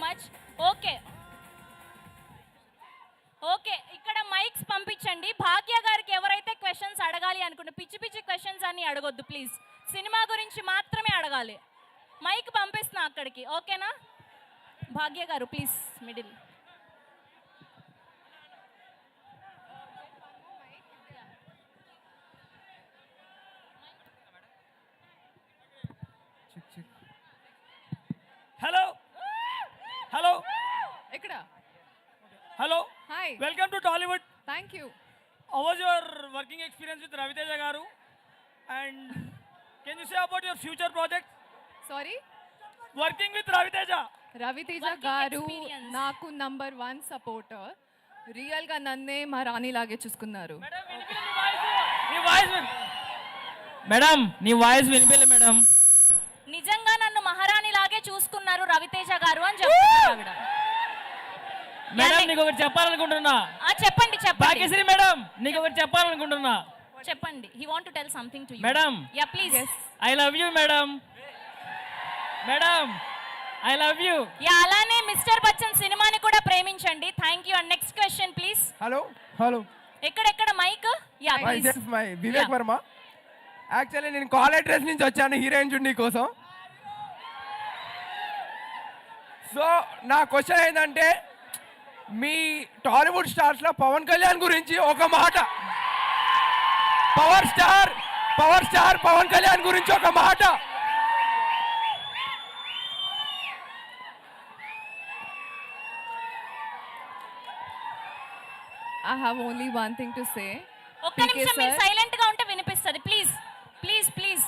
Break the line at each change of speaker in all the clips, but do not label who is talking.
Much. Okay okay, ఇక్కడ mics పంపించండి. భాగ్య గారికి ఎవరైతే క్వశ్చన్స్ అడగాలి అనుకుంటే పిచ్చి పిచ్చి క్వశ్చన్స్ అన్ని అడగొద్దు ప్లీజ్. సినిమా గురించి మాత్రమే అడగాలి. మైక్ పంపిస్తున్నా అక్కడికి, ఓకేనా? Bhagya garu please middle.
Hello hello
ఎక్కడ?
Hello
hi,
welcome to Tollywood.
Thank you.
How was your working experience with Ravi Teja garu and can you say about your future project
sorry,
working with Ravi Teja?
Ravi Teja
Working
garu
experience.
నాకు number 1 supporter. Real గా నన్నే మా రాణి లాగే చూసుకున్నారు.
Madam నీ voice వినిపిలే madam.
నిజంగా నన్ను మహారాణి లాగే చూసుకున్నారు రవితేజ గారు అని చెప్తున్నారు ఆవిడ.
మేడం నీకు ఒకటి చెప్పాలనుకుంటున్నా.
చెప్పండి చెప్పండి
భాగ్యశ్రీ మేడం నీకు ఒకటి చెప్పాలనుకుంటున్నా.
చెప్పండి. He want to tell something to you.
Madam
yeah please.
I love you madam. Madam I love you.
Yeah అలానే మిస్టర్ బచ్చన్ సినిమాని కూడా ప్రేమించండి. Thank you. And next question please.
Hello
ఎక్కడ mic? Yeah please.
My Vivek Varma. Actually నేను college dress నుంచి వచ్చాను heroine Chundi కోసం. So నా క్వశ్చన్ ఏంటంటే మీ టాలీవుడ్ స్టార్స్లో పవన్ కళ్యాణ్ గురించి ఒక మాట. పవర్ స్టార్ పవన్ కళ్యాణ్ గురించి ఒక మాట.
I have only one thing to say.
ఒక్క నిమిషం మీరు సైలెంట్ గా ఉంటే వినిపిస్తది. Please please please.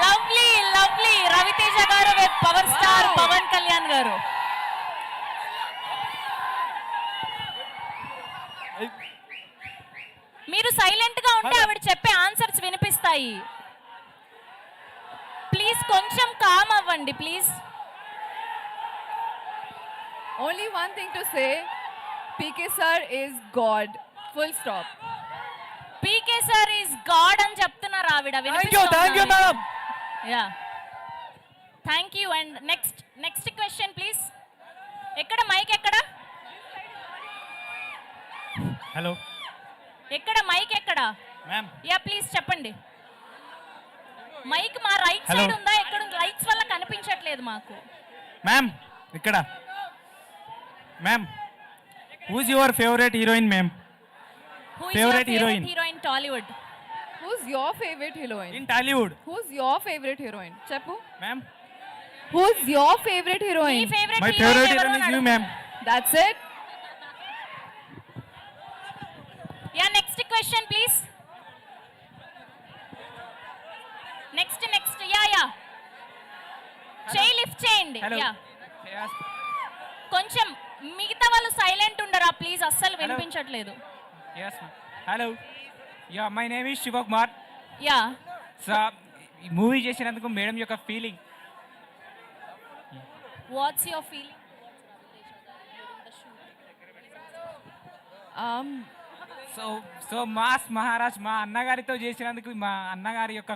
Lovely lovely Ravi Teja garu with power star Pawan Kalyan garu. మీరు సైలెంట్ గా ఉంటే ఆవిడ చెప్పే ఆన్సర్స్ వినిపిస్తాయి. ప్లీజ్ కొంచెం కామ్ అవ్వండి please.
Only one thing to say. PK sir is God. Full stop.
PK sir is God అని చెప్తున్నారు ఆవిడ.
Thank you madam.
Yeah thank you. And next question please. ఎక్కడ మైక్ ఎక్కడ?
హలో
ఎక్కడ mic ఎక్కడ?
Ma'am
yeah please చెప్పండి. Mic మా right
Hello.
Side ఉందా? ఎక్కడ? లైట్స్ వల్ల కనిపించట్లేదు మాకు.
మ్యామ్ ఇక్కడ ma'am who's your favourite heroine ma'am?
Who is
Favorite
your
heroine.
Heroine Tollywood?
Who's your favorite heroine?
In Tollywood.
Who's your favorite heroine? Cheppu.
Ma'am
Who's your favorite
me
heroine?
Favourite
my favourite heroine is you ma'am.
That's it.
Yeah next question please. Next yeah చేయి lift చేయండి.
Hello
yeah కొంచెం మిగతా వాళ్ళు silent ఉండరా please, అస్సలు వినిపించట్లేదు.
yes hello yeah my name is Shivakumar.
Yeah
so ఈ movie చేసినందుకు మేడం యొక్క feeling.
What's your feeling?
So mass Maharaj మా అన్నగారితో చేసినందుకు మా అన్నగారి యొక్క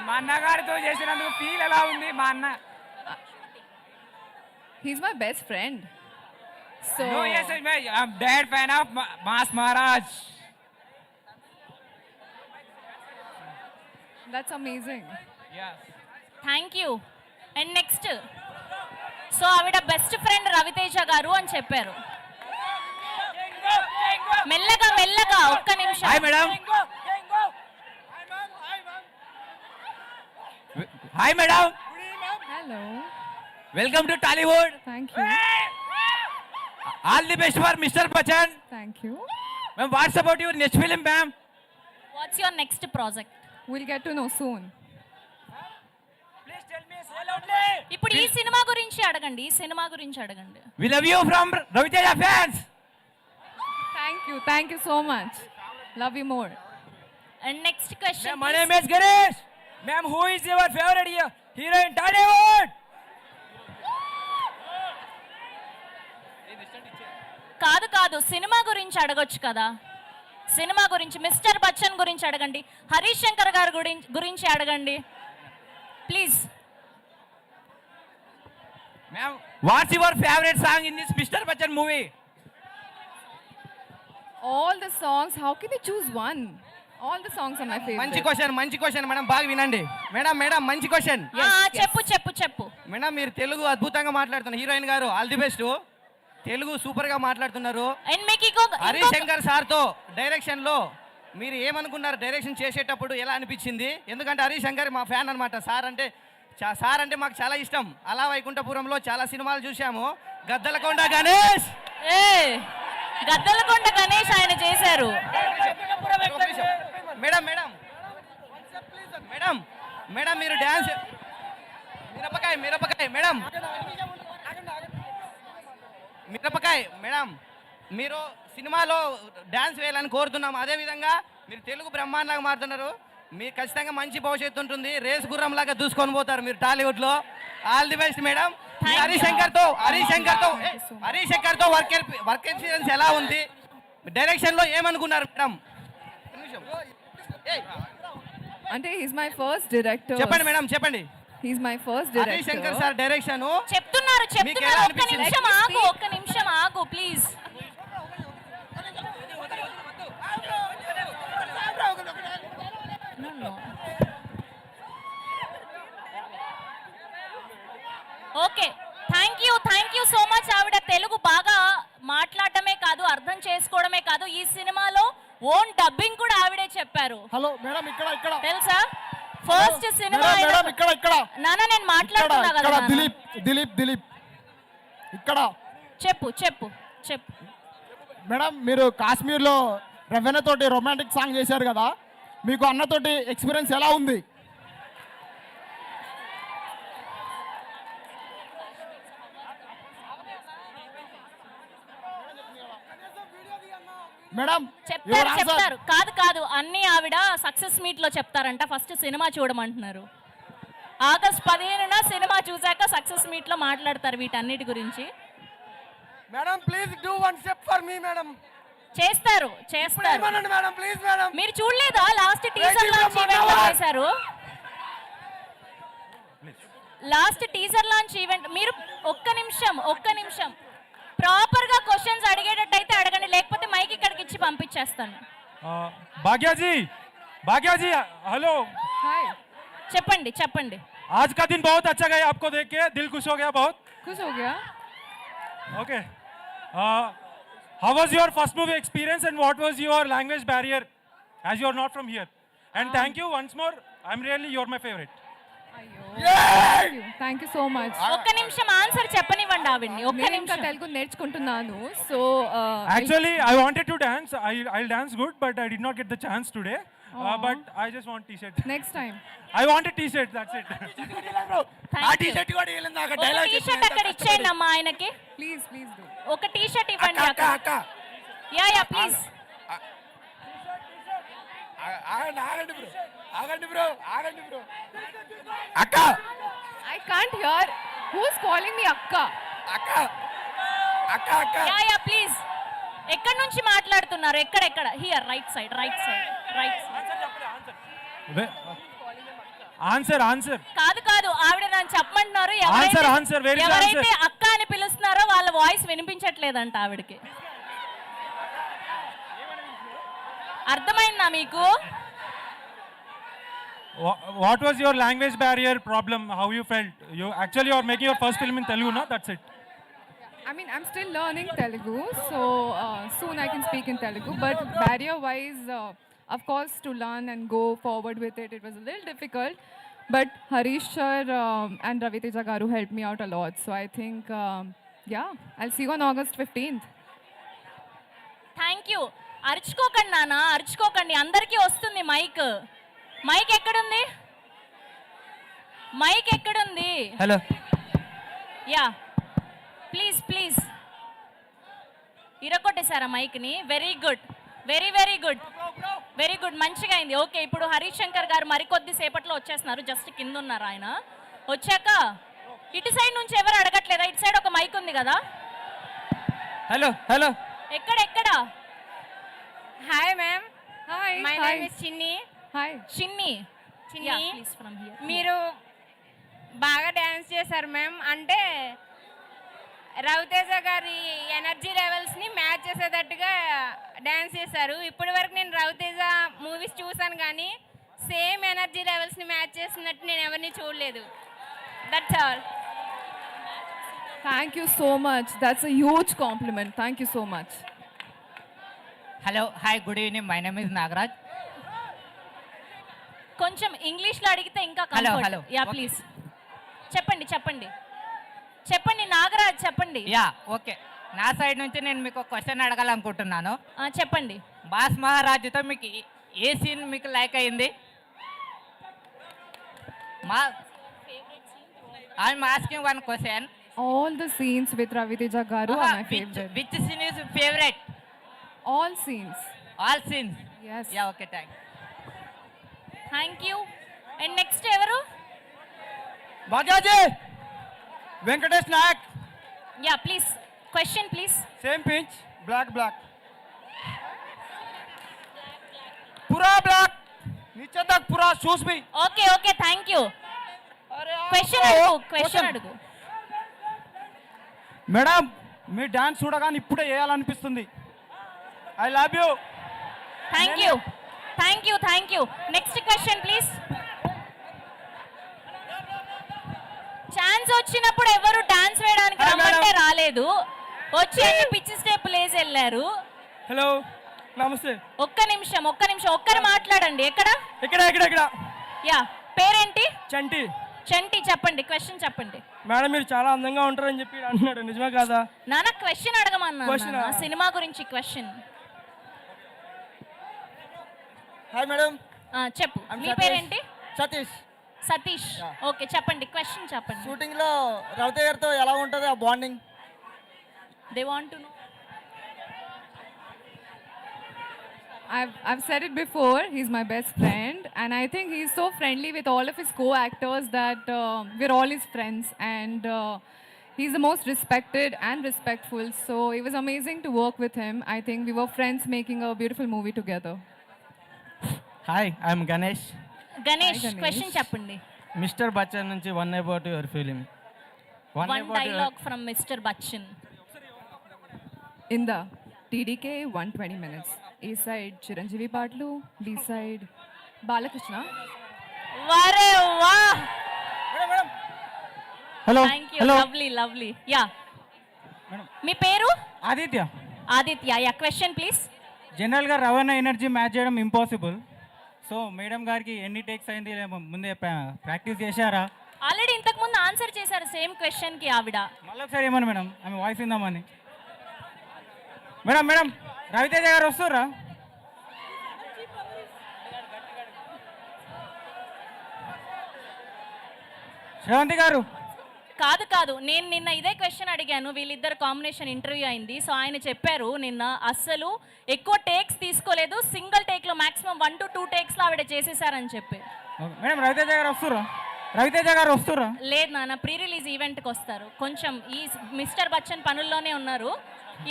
మా అన్నగారితో చేసినందుకు ఫీల్ ఎలా ఉంది? మా అన్న
He's my best friend. So
no yes I'm dead fan of Mass Maharaj.
that's amazing.
yes
thank you. And next so ఆవిడ బెస్ట్ ఫ్రెండ్ రవితేజ గారు అని చెప్పారు. మెల్లగా ఒక్క నిమిషం.
hi madam. hi madam.
Hello.
welcome to Tollywood.
Thank you.
all the best for Mr. Bachchan.
Thank you.
ma'am what's about your next film ma'am?
What's your next project?
We'll get to know soon.
please tell me say loudly.
ఇప్పుడు ఈ cinema గురించి అడగండి.
we love you from Raviteja fans.
Thank you so much. Love you more.
And next question.
my name is Ganesh. ma'am who is your favorite hero in Tollywood?
కాదు cinema గురించి అడగొచ్చు కదా. Cinema గురించి mister Bachchan గురించి అడగండి, హరీష్ శంకర్ గారు గురించి అడగండి please.
Ma'am, what's your favorite song in this Mr. Bachchan movie?
All the songs, how can they choose one? All the songs are my favorite.
మంచి క్వశ్చన్ మేడం, బాగా వినండి మేడం. మంచి క్వశ్చన్.
చెప్పు.
మేడం మీరు తెలుగు అద్భుతంగా మాట్లాడుతున్నారు, హీరోయిన్ గారు all the best. Telugu super గా మాట్లాడుతున్నారు.
అండ్ మీకు
హరీష్ శంకర్ సార్ తో డైరెక్షన్ లో మీరు ఏమనుకున్నారు? డైరెక్షన్ చేసేటప్పుడు ఎలా అనిపించింది? ఎందుకంటే హరీష్ శంకర్ మా ఫ్యాన్ అనమాట. సార్ అంటే మాకు చాలా ఇష్టం. అలా వైకుంఠపురంలో చాలా సినిమాలు చూసాము. గద్దలకొండ గణేష్
ఆయన చేశారు.
మేడం మీరు డ్యాన్స్ మిరపకాయ మేడం మీరు సినిమాలో డ్యాన్స్ వేయాలని కోరుతున్నాం. అదేవిధంగా మీరు తెలుగు బ్రహ్మాండంగా మారుతున్నారు. మీరు ఖచ్చితంగా మంచి భవిష్యత్తు ఉంటుంది. రేస్ గుర్రం లాగా దూసుకొని పోతారు మీరు టాలీవుడ్ లో. All the best madam. Harish Shankar తో వర్క్ ఎక్స్పీరియన్స్ ఎలా ఉంది? డైరెక్షన్ లో ఏమనుకున్నారు మేడం?
అంటే he's my first director.
చెప్పండి మేడం, చెప్పండి.
He's my first director.
Harish Shankar sir direction
చెప్తున్నారు.
మీకు ఎలా అనిపించింది?
ఒక్క నిమిషం ఆగు please. Okay, thank you so much. ఆవిడ తెలుగు బాగా మాట్లాడటమే కాదు, అర్థం చేసుకోవడమే కాదు, ఈ సినిమాలో ఓన్ డబ్బింగ్ కూడా ఆవిడే చెప్పారు.
హలో మేడం, ఇక్కడ
తెలుసా? ఫస్ట్ సినిమా
ఇక్కడ
నాన్న నేను మాట్లాడుతున్నా కదా.
దిలీప్ ఇక్కడ
చెప్పు.
మేడం మీరు కాశ్మీర్లో రవీణ తోటి రొమాంటిక్ సాంగ్ చేశారు కదా, మీకు అన్నతోటి ఎక్స్పీరియన్స్ ఎలా ఉంది? మేడం
చెప్తారు. కాదు అన్ని ఆవిడ సక్సెస్ మీట్ లో చెప్తారంట. ఫస్ట్ సినిమా చూడమంటున్నారు. ఆగస్ట్ 15న సినిమా చూసాక సక్సెస్ మీట్ లో మాట్లాడతారు వీటన్నిటి గురించి.
Madam please do one step for me madam.
చేస్తారు.
Madam please madam.
మీరు చూడలేదా లాస్ట్ టీజర్ లాంచ్ ఈవెంట్ లో చేశారు? లాస్ట్ టీజర్ లాంచ్ ఈవెంట్ మీరు ఒక్క నిమిషం ప్రాపర్ గా క్వశ్చన్స్ అడిగేటట్టయితే అడగండి, లేకపోతే మైక్ ఇక్కడికి ఇచ్చి పంపించేస్తాను.
भाग्या जी हेलो.
Hi.
చెప్పండి.
आज का दिन बहुत अच्छा गया आपको देख के, दिल खुश हो गया बहुत.
खुश हो गया.
Okay. How was your first movie experience and what was your language barrier as you are not from here? And thank you once more. You're my favorite.
Thank you so much.
ఒక్క నిమిషం answer చెప్పనివ్వండి ఆవిడ్ని. ఒక్క
నేను ఇంకా
నిమిషం.
తెలుగు నేర్చుకుంటున్నాను. So
Actually, I wanted to dance. I'll dance good, but I did not get the chance today. But I just want t-shirt.
Next time
I want a t-shirt. That's it.
Thank you. ఒక T-shirt అక్కడ ఇచ్చేయండి అమ్మా ఆయనకి.
Please do.
ఒక T-shirt ఇవ్వండి అక్కడ. Yeah please.
ఆగండి bro అక్క.
I can't hear. Who's calling me అక్క?
అక్క
యా ప్లీజ్. ఎక్కడి నుంచి మాట్లాడుతున్నారు? ఎక్కడ? Here right side.
Answer.
కాదు ఆవిడ నన్ను చెప్పమంటున్నారు.
Answer. Where is the
ఎవరైతే
answer?
అక్క అని పిలుస్తున్నారో వాళ్ళ వాయిస్ వినిపించట్లేదంట ఆవిడకి. అర్థమైందా మీకు?
What was your language barrier problem? How you felt? You are making your first film in Telugu, no? That's it.
I mean, I'm still learning Telugu, so soon I can speak in Telugu. But barrier-wise, of course, to learn and go forward with it, it was a little difficult. But Harish sir and Raviteja garu helped me out a lot. So I think, I'll see you on August 15th.
Thank you. అరుచుకోకండి నాన్న, అరుచుకోకండి. అందరికీ వస్తుంది mike ఎక్కడుంది?
Hello.
Yeah please. ఇరగొట్టేశారా మైక్ని? Very good. మంచిగా అయింది. ఓకే, ఇప్పుడు హరీష్ శంకర్ గారు మరికొద్ది సేపట్లో వచ్చేస్తున్నారు. జస్ట్ కింద ఉన్నారు ఆయన. వచ్చాక ఇటు సైడ్ నుంచి ఎవరు అడగట్లేదా? ఇటు సైడ్ ఒక మైక్ ఉంది కదా.
హలో
ఎక్కడ
hi ma'am,
Hi.
My
Hi.
Name is చిన్ని.
Hi.
చిన్ని
చిన్ని,
ప్లీజ్ ఫ్రమ్ హియర్.
మీరు బాగా డ్యాన్స్ చేశారు మ్యామ్. అంటే రవితేజ గారి ఎనర్జీ లెవెల్స్ని మ్యాచ్ చేసేటట్టుగా డ్యాన్స్ చేశారు. ఇప్పటి వరకు నేను రవితేజ మూవీస్ చూసాను కానీ సేమ్ ఎనర్జీ లెవెల్స్ని మ్యాచ్ చేస్తున్నట్టు నేను ఎవరిని చూడలేదు. That's all.
Thank you so much. That's a huge compliment. Thank you so much.
Hello, hi, good evening. My name is Nagraj.
కొంచెం ఇంగ్లీష్లో అడిగితే ఇంకా
Hello,
comfort.
hello.
Yeah
Okay.
Please చెప్పండి నాగరాజ్ చెప్పండి.
యా ఓకే, నా సైడ్ నుంచి నేను మీకు క్వశ్చన్ అడగాలనుకుంటున్నాను.
చెప్పండి.
బాస్ మహారాజుతో మీకు ఏ సీన్ మీకు లైక్ అయింది? Ma'am I'm asking one question.
All the scenes with Raviteja Garu are my favorite.
Which scene is favourite?
All scenes.
All scenes.
Yes.
Yeah okay, thank.
Thank you. And next ఎవరు?
బాజాజీ Venkatesh Nayak.
Yeah please question please.
Same pinch, black పూరా black नीचे तक पूरा shoes भी.
Okay thank you. Question అడుగు.
Madam మీ dance చూడగానే ఇప్పుడే వేయాలనిపిస్తుంది. I love you.
Thank you. Next question please. Chance వచ్చినప్పుడు ఎవరు డాన్స్ వేయడానికి
Hi,
రమ్మంటే
madam.
రాలేదు, వచ్చి అన్ని పిచ్చి స్టెప్పులు వేసి వెళ్ళారు.
హలో నమస్తే.
ఒక్క నిమిషం ఒక్కరు మాట్లాడండి. ఎక్కడ?
ఇక్కడ
యా పేరేంటి?
చంటి.
చెప్పండి, క్వశ్చన్ చెప్పండి.
మేడం మీరు చాలా అందంగా ఉంటారని చెప్పి అంటున్నాడు, నిజమే కాదా?
నాన్న క్వశ్చన్ అడగమన్నా.
Question ఆ?
సినిమా గురించి క్వశ్చన్.
Hi madam.
చెప్పు.
I'm
me
Satish.
పేరేంటి?
సతీష్.
ఓకే చెప్పండి, క్వశ్చన్ చెప్పండి.
షూటింగ్ లో రవితేజ గారితో ఎలా ఉంటుంది ఆ bonding?
They want to know.
I've said it before, he's my best friend, and I think he's so friendly with all of his co-actors that we're all his friends, and he's the most respected and respectful, so it was amazing to work with him. I think we were friends making a beautiful movie together.
Hi, I'm Ganesh.
Ganesh
Ganesh.
Question చెప్పండి.
Mister Bachchan నుంచి one about your film.
One dialogue from mister Bachchan.
In the TDK 120 minutes. A side Chiranjeevi Patlu, B side Balakrishna.
వరే వా.
Hello
thank you. Lovely. Yeah మీ పేరు? Aditya. Yeah question please.
జనరల్గా రవాణా energy match చేయడం impossible. So madam గారికి ఎన్ని takes అయింది, ముందే ప్రాక్టీస్ చేశారా?
ఆల్రెడీ ఇంతకు ముందు ఆన్సర్ చేశారు సేమ్ క్వశ్చన్ కి ఆవిడ.
మళ్ళీ ఒకసారి ఏమన్నా మేడం, ఆమె వాయిస్ ఇందామని. మేడం రవితేజ గారు వస్తుర్రా? శ్రవంతి గారు.
కాదు నేను నిన్న ఇదే క్వశ్చన్ అడిగాను. వీళ్ళిద్దరు కాంబినేషన్ ఇంటర్వ్యూ అయింది. సో ఆయన చెప్పారు నిన్న అస్సలు ఎక్కువ టేక్స్ తీసుకోలేదు, సింగిల్ టేక్ లో మాక్సిమం 1 to 2 టేక్స్ లో ఆవిడ చేసేసారని చెప్పి.
మేడం రవితేజ గారు వస్తుర్రా?
లేదు నాన్న, ప్రీ రిలీజ్ ఈవెంట్ కి వస్తారు. కొంచెం ఈ మిస్టర్ బచ్చన్ పనుల్లోనే ఉన్నారు.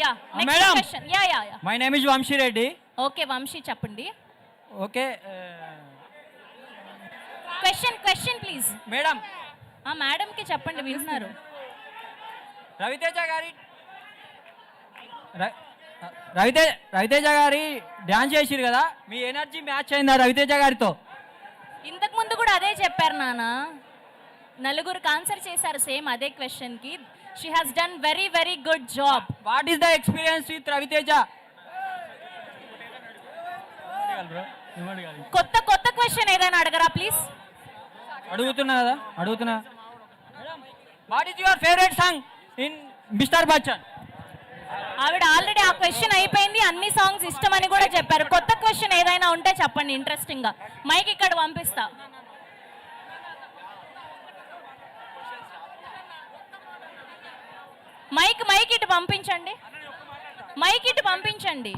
Yeah next
Madam.
Question. Yeah
my name is Vamshi Reddy.
Okay Vamshi చెప్పండి.
Okay
question please.
Madam,
madam కి చెప్పండి, వింటున్నారు.
రవితేజ గారి డాన్స్ చేసిరు కదా, మీ ఎనర్జీ మ్యాచ్ అయిందా రవితేజ గారితో?
ఇంతకు ముందు కూడా అదే చెప్పారు నాన్న. నలుగురికి ఆన్సర్ చేశారు సేమ్ అదే క్వశ్చన్ కి. She has done very good job.
What is the experience with Ravi Teja?
కొత్త క్వశ్చన్ ఏదైనా అడగరా ప్లీజ్.
అడుగుతున్నా. What is your favourite song in mister Bachchan?
ఆవిడ ఆల్రెడీ ఆ క్వశ్చన్ అయిపోయింది. అన్ని సాంగ్స్ ఇష్టమని కూడా చెప్పారు. కొత్త క్వశ్చన్ ఏదైనా ఉంటే చెప్పండి ఇంట్రెస్టింగ్ గా. మైక్ ఇక్కడ పంపిస్తా. మైక్ ఇటు పంపించండి.